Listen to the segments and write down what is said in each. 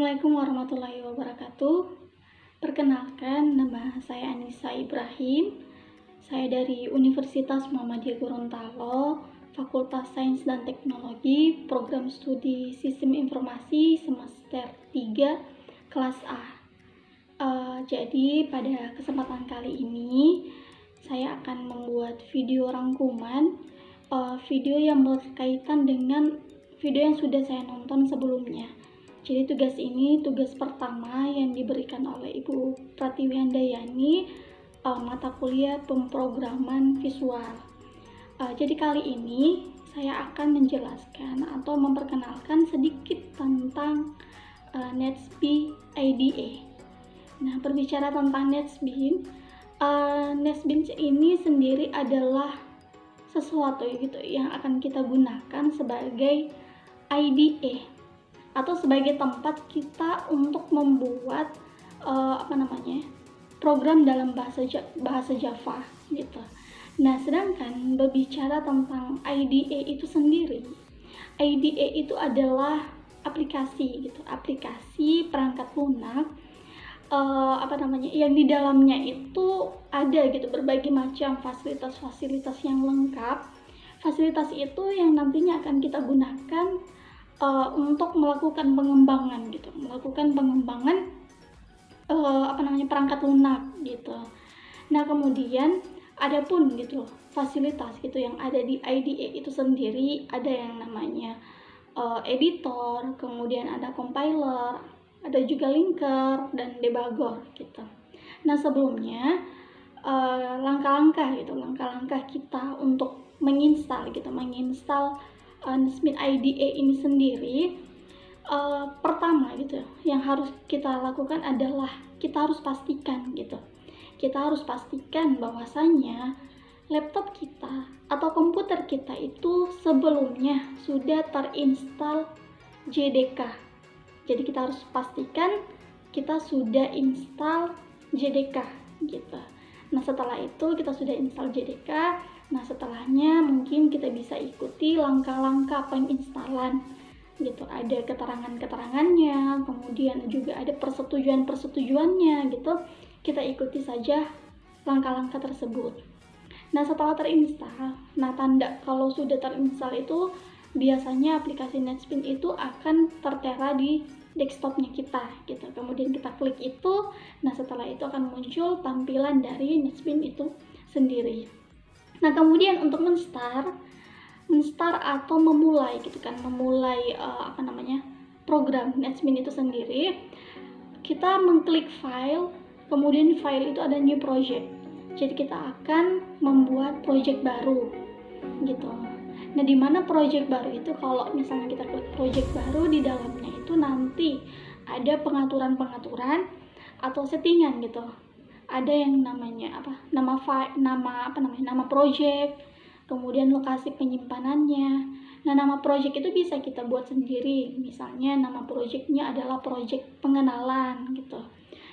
Assalamualaikum warahmatullahi wabarakatuh. Perkenalkan, nama saya Anissa Ibrahim. Saya dari Universitas Muhammadiyah Gorontalo, Fakultas Sains dan Teknologi, Program Studi Sistem Informasi semester 3, kelas A. Jadi pada kesempatan kali ini, saya akan membuat video rangkuman, video yang berkaitan dengan video yang sudah saya nonton sebelumnya. Jadi tugas ini tugas pertama yang diberikan oleh Ibu Pratiwi Handayani, mata kuliah pemrograman visual. Jadi kali ini saya akan menjelaskan atau memperkenalkan sedikit tentang NetSpin IDE. Nah, berbicara tentang NetSpin, NetSpin ini sendiri adalah sesuatu gitu yang akan kita gunakan sebagai IDE atau sebagai tempat kita untuk membuat program dalam bahasa Java gitu. Nah, sedangkan berbicara tentang IDE itu sendiri, IDE itu adalah aplikasi gitu, aplikasi perangkat lunak yang di dalamnya itu ada gitu berbagai macam fasilitas-fasilitas yang lengkap. Fasilitas itu yang nantinya akan kita gunakan untuk melakukan pengembangan gitu, perangkat lunak gitu. Nah, kemudian ada pun gitu fasilitas gitu yang ada di IDE itu sendiri, ada yang namanya editor, kemudian ada compiler, ada juga linker dan debugger gitu. Nah, sebelumnya langkah-langkah kita untuk menginstal NetSpin IDE ini sendiri, pertama gitu yang harus kita lakukan adalah kita harus pastikan bahwasanya laptop kita atau komputer kita itu sebelumnya sudah terinstall JDK. Jadi kita harus pastikan kita sudah install JDK gitu. Nah, setelah itu kita sudah install JDK. Nah, setelahnya mungkin kita bisa ikuti langkah-langkah penginstalan gitu. Ada keterangan-keterangannya, kemudian juga ada persetujuan-persetujuannya gitu. Kita ikuti saja langkah-langkah tersebut. Nah, setelah terinstall, tanda kalau sudah terinstall itu biasanya aplikasi NetSpin itu akan tertera di desktopnya kita gitu. Kemudian kita klik itu, nah setelah itu akan muncul tampilan dari NetSpin itu sendiri. Nah, kemudian untuk menstart atau memulai gitu kan, program NetSpin itu sendiri, kita mengklik file, kemudian file itu ada new project. Jadi kita akan membuat project baru gitu. Nah, di mana project baru itu, kalau misalnya kita klik project baru, di dalamnya itu nanti ada pengaturan-pengaturan atau settingan gitu. Ada yang namanya nama project, kemudian lokasi penyimpanannya. Nah, nama project itu bisa kita buat sendiri. Misalnya nama projectnya adalah project pengenalan gitu.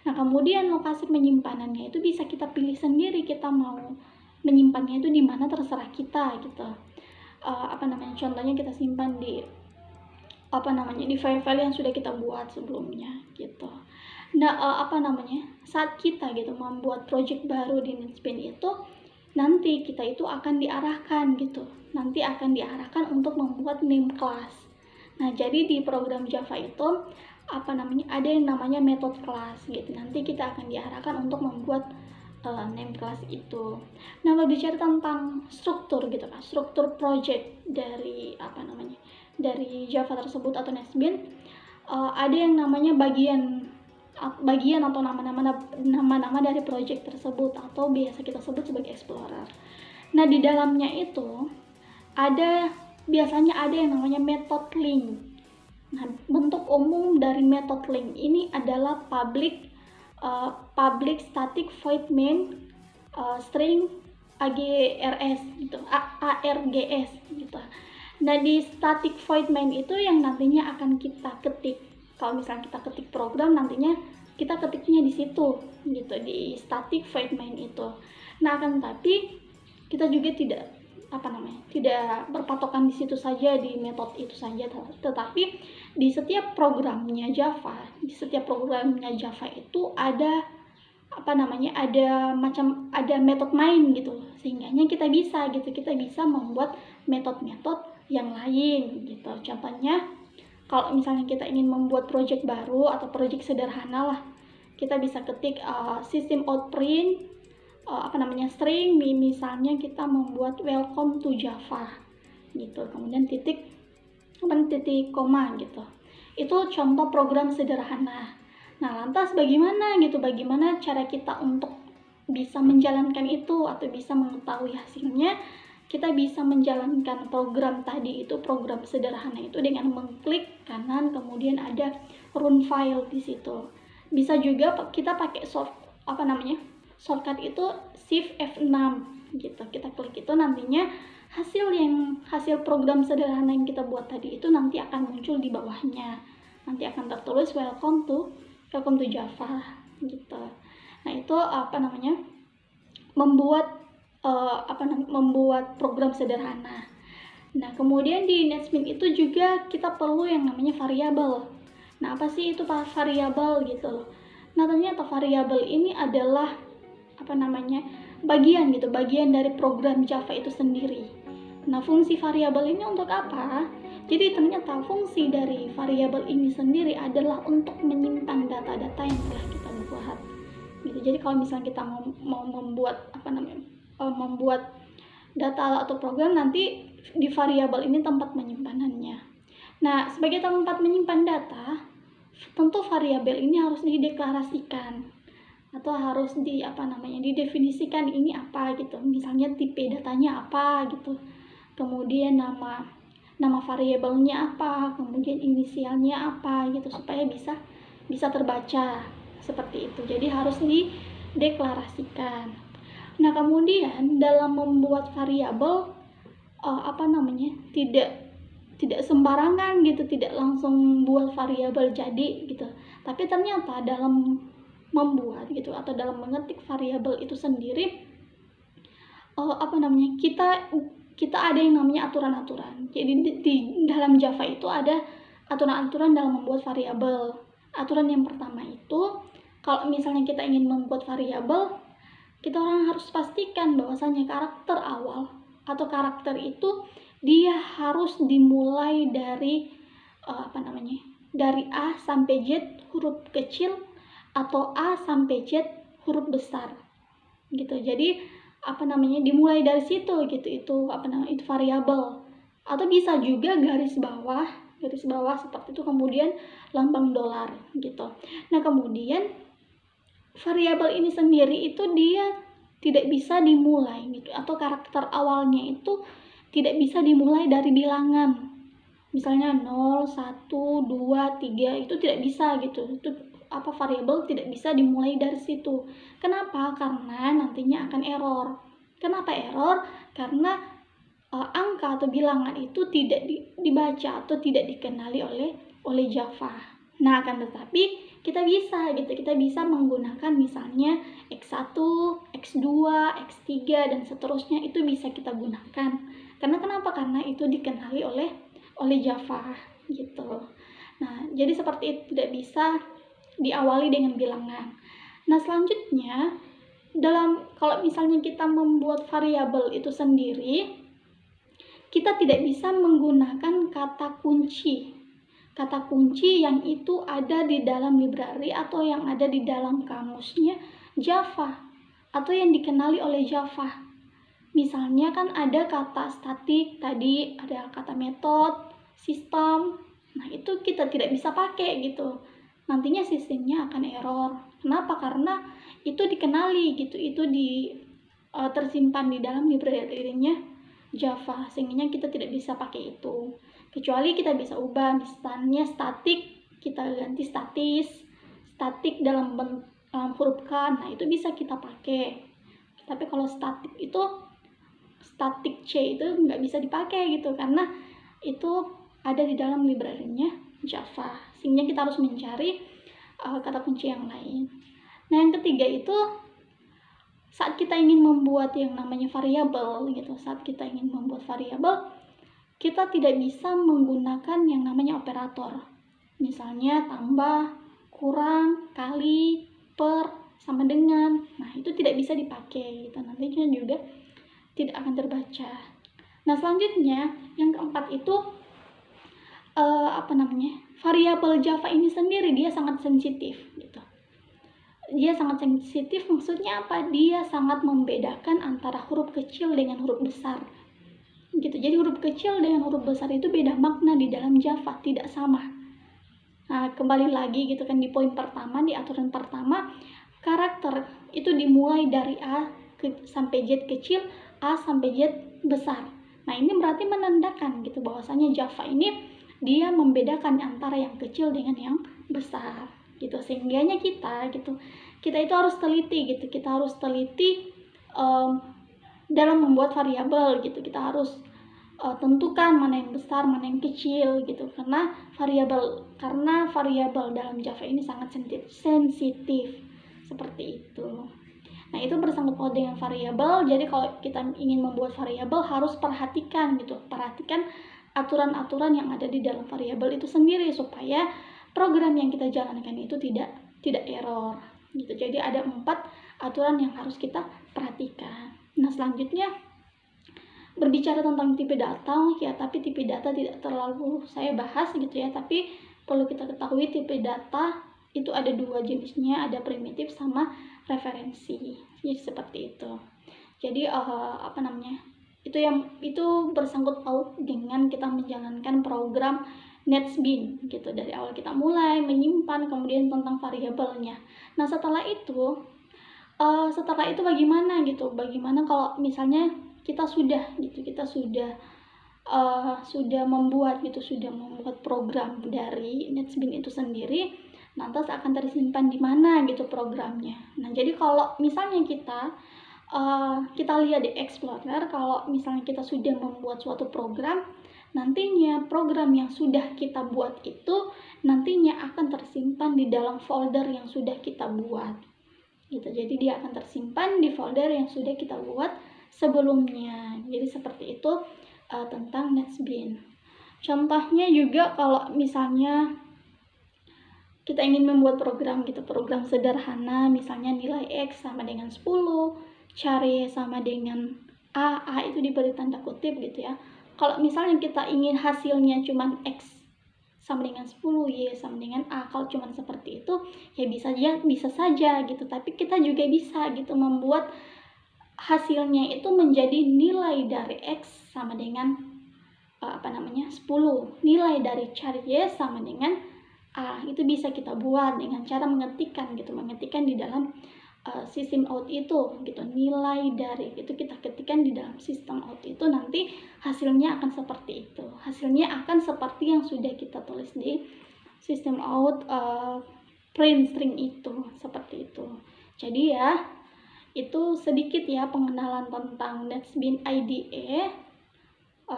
Nah, kemudian lokasi penyimpanannya itu bisa kita pilih sendiri, kita mau menyimpannya itu di mana, terserah kita gitu. Contohnya kita simpan di di file-file yang sudah kita buat sebelumnya gitu. Nah, saat kita gitu membuat project baru di NetSpin itu, nanti kita itu akan diarahkan untuk membuat name class. Nah, jadi di program Java itu ada yang namanya method class gitu. Nanti kita akan diarahkan untuk membuat name class itu. Nah, berbicara tentang struktur gitu kan, struktur project dari dari Java tersebut atau NetSpin, ada yang namanya bagian atau nama-nama dari project tersebut, atau biasa kita sebut sebagai explorer. Nah, di dalamnya itu biasanya ada yang namanya method link. Nah, bentuk umum dari method link ini adalah public static void main string ARGS gitu. Nah, di static void main itu yang nantinya akan kita ketik. Kalau misalnya kita ketik program, nantinya kita ketiknya di situ gitu, di static void main itu. Nah, akan tapi kita juga tidak tidak berpatokan di situ saja, di metode itu saja, tetapi di setiap programnya Java itu ada ada metode main gitu, sehingga kita bisa membuat metode-metode yang lain gitu. Contohnya kalau misalnya kita ingin membuat project baru atau project sederhana lah, kita bisa ketik system out print string, misalnya kita membuat welcome to Java gitu, kemudian titik koma gitu. Itu contoh program sederhana. Nah, lantas bagaimana cara kita untuk bisa menjalankan itu atau bisa mengetahui hasilnya? Kita bisa menjalankan program tadi itu, program sederhana itu dengan mengklik kanan, kemudian ada run file di situ. Bisa juga kita pakai shortcut itu Shift F6 gitu. Kita klik itu, nantinya hasil program sederhana yang kita buat tadi itu nanti akan muncul di bawahnya. Nanti akan tertulis welcome to Java gitu. Nah, itu membuat program sederhana. Nah, kemudian di NetSpin itu juga kita perlu yang namanya variabel. Nah, apa sih itu variabel gitu? Nah, ternyata variabel ini adalah bagian dari program Java itu sendiri. Nah, fungsi variabel ini untuk apa? Jadi ternyata fungsi dari variabel ini sendiri adalah untuk menyimpan data-data yang telah kita buat. Gitu. Jadi kalau misalnya kita mau membuat membuat data atau program, nanti di variabel ini tempat menyimpanannya. Nah, sebagai tempat menyimpan data, tentu variabel ini harus dideklarasikan atau harus didefinisikan ini apa gitu. Misalnya tipe datanya apa gitu. Kemudian nama variabelnya apa, kemudian inisialnya apa gitu, supaya bisa terbaca seperti itu. Jadi harus dideklarasikan. Nah, kemudian dalam membuat variabel tidak sembarangan gitu, tidak langsung buat variabel jadi gitu. Tapi ternyata dalam membuat gitu atau dalam mengetik variabel itu sendiri kita ada yang namanya aturan-aturan. Jadi di dalam Java itu ada aturan-aturan dalam membuat variabel. Aturan yang pertama itu, kalau misalnya kita ingin membuat variabel, kita harus pastikan bahwasanya karakter awal atau karakter itu dia harus dimulai dari dari A sampai Z huruf kecil atau A sampai Z huruf besar gitu. Jadi dimulai dari situ gitu. Itu variabel. Atau bisa juga garis bawah seperti itu, kemudian lambang dolar gitu. Nah, kemudian variabel ini sendiri itu dia tidak bisa dimulai gitu, atau karakter awalnya itu tidak bisa dimulai dari bilangan. Misalnya 0, 1, 2, 3 itu tidak bisa gitu. Itu variabel tidak bisa dimulai dari situ. Kenapa? Karena nantinya akan error. Kenapa error? Karena angka atau bilangan itu tidak dibaca atau tidak dikenali oleh Java. Nah, akan tetapi kita bisa menggunakan misalnya X1, X2, X3 dan seterusnya, itu bisa kita gunakan. Kenapa? Karena itu dikenali oleh Java gitu. Nah, jadi seperti itu, tidak bisa diawali dengan bilangan. Nah, selanjutnya kalau misalnya kita membuat variabel itu sendiri, kita tidak bisa menggunakan kata kunci yang itu ada di dalam library atau yang ada di dalam kamusnya Java atau yang dikenali oleh Java. Misalnya kan ada kata static tadi, ada kata method, sistem. Nah, itu kita tidak bisa pakai gitu. Nantinya sistemnya akan error. Kenapa? Karena itu dikenali gitu, itu tersimpan di dalam library-nya Java, sehingga kita tidak bisa pakai itu. Kecuali kita bisa ubah, misalnya static kita ganti static dalam huruf K. Nah, itu bisa kita pakai. Tapi kalau static C itu nggak bisa dipakai gitu, karena itu ada di dalam library-nya Java, sehingga kita harus mencari kata kunci yang lain. Nah, yang ketiga itu saat kita ingin membuat yang namanya variabel gitu, kita tidak bisa menggunakan yang namanya operator. Misalnya tambah, kurang, kali, per, sama dengan. Nah, itu tidak bisa dipakai gitu. Nantinya juga tidak akan terbaca. Nah, selanjutnya yang keempat itu variabel Java ini sendiri dia sangat sensitif gitu. Dia sangat sensitif maksudnya apa? Dia sangat membedakan antara huruf kecil dengan huruf besar. Gitu. Jadi huruf kecil dengan huruf besar itu beda makna di dalam Java, tidak sama. Nah, kembali lagi gitu kan di poin pertama, di aturan pertama, karakter itu dimulai dari A sampai Z kecil, A sampai Z besar. Nah, ini berarti menandakan gitu bahwasanya Java ini dia membedakan antara yang kecil dengan yang besar gitu. Sehingganya kita itu harus teliti gitu. Kita harus teliti dalam membuat variabel gitu. Kita harus tentukan mana yang besar, mana yang kecil gitu. Karena variabel dalam Java ini sangat sensitif seperti itu. Nah, itu bersangkut paut dengan variabel. Jadi kalau kita ingin membuat variabel harus perhatikan aturan-aturan yang ada di dalam variabel itu sendiri supaya program yang kita jalankan itu tidak error gitu. Jadi ada 4 aturan yang harus kita perhatikan. Nah, selanjutnya berbicara tentang tipe data ya, tapi tipe data tidak terlalu saya bahas gitu ya, tapi perlu kita ketahui tipe data itu ada 2 jenisnya, ada primitif sama referensi. Jadi seperti itu. Jadi itu bersangkut paut dengan kita menjalankan program NetBeans gitu. Dari awal kita mulai menyimpan, kemudian tentang variabelnya. Nah, setelah itu bagaimana gitu? Bagaimana kalau misalnya kita sudah membuat program dari NetBeans itu sendiri, lantas akan tersimpan di mana gitu programnya. Nah, jadi kalau misalnya kita lihat di Explorer, kalau misalnya kita sudah membuat suatu program, nantinya program yang sudah kita buat itu nantinya akan tersimpan di dalam folder yang sudah kita buat gitu. Jadi dia akan tersimpan di folder yang sudah kita buat sebelumnya. Jadi seperti itu tentang NetBeans. Contohnya juga kalau misalnya kita ingin membuat program sederhana, misalnya nilai X sama dengan 10, cari sama dengan A itu diberi tanda kutip gitu ya. Kalau misalnya kita ingin hasilnya cuma X sama dengan 10, Y sama dengan A, kalau cuma seperti itu ya bisa saja gitu. Tapi kita juga bisa gitu membuat hasilnya itu menjadi nilai dari X sama dengan 10, nilai dari cari Y sama dengan A. Itu bisa kita buat dengan cara mengetikkan di dalam sistem out itu gitu. Nilai dari itu kita ketikkan di dalam sistem out itu, nanti hasilnya akan seperti itu. Hasilnya akan seperti yang sudah kita tulis di sistem out print string itu, seperti itu. Jadi ya, itu sedikit ya pengenalan tentang NetBeans IDE.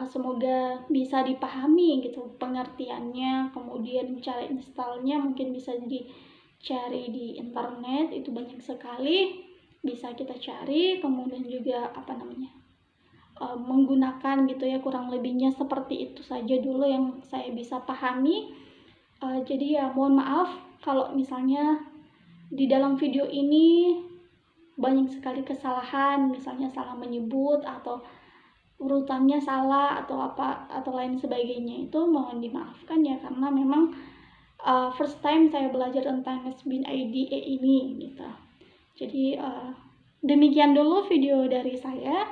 Semoga bisa dipahami gitu pengertiannya, kemudian cara installnya mungkin bisa dicari di internet, itu banyak sekali bisa kita cari. Kemudian juga menggunakan gitu ya, kurang lebihnya seperti itu saja dulu yang saya bisa pahami. Jadi ya mohon maaf kalau misalnya di dalam video ini banyak sekali kesalahan, misalnya salah menyebut atau urutannya salah atau lain sebagainya, itu mohon dimaafkan ya, karena memang first time saya belajar tentang NetBeans IDE ini gitu. Jadi demikian dulu video dari saya,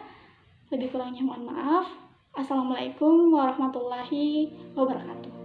lebih kurangnya mohon maaf. Assalamualaikum warahmatullahi wabarakatuh.